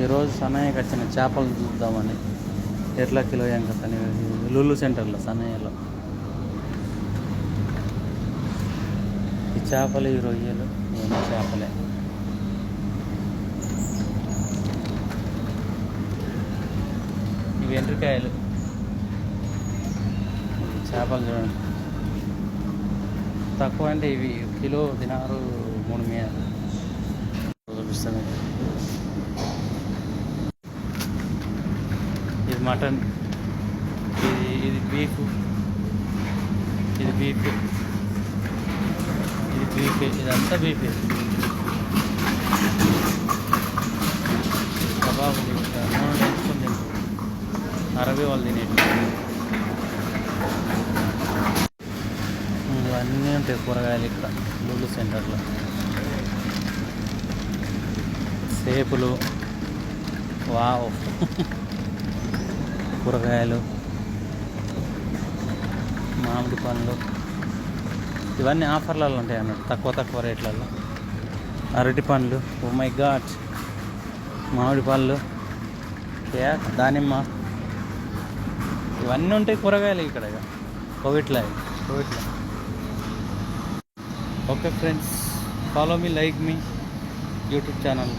ఈరోజు సన్నయ్యకి వచ్చిన చేపలు చూద్దామని ఎట్లా కిలో ఎంకని లులు సెంటర్లో సన్నయ్యలో ఈ చేపలు ఈ రొయ్యలు ఇవన్నీ చేపలే. ఇవి ఎండ్రికాయలు, చేపలు చూడండి. తక్కువ అంటే ఇవి కిలో తినారు 3 మీద చూపిస్తాను. ఇది మటన్, ఇది బీఫ్, ఇది బీఫ్, ఇది బీఫ్, ఇదంతా బీఫ్. కబాబులు నూనె వేసుకుని అరబీ వాళ్ళు తినేటి ఇవన్నీ ఉంటాయి కూరగాయలు ఇక్కడ లూలు సెంటర్లో. సేపులు, వావ్, కూరగాయలు, మామిడి పండ్లు ఇవన్నీ ఆఫర్లలో ఉంటాయి అన్నట్టు, తక్కువ రేట్లలో. అరటి పండ్లు, ఓ మై గాడ్, మామిడి పళ్ళు, దానిమ్మ ఇవన్నీ ఉంటాయి కూరగాయలు ఇక్కడ కోవిడ్లో. Okay friends, follow me, like me YouTube channel.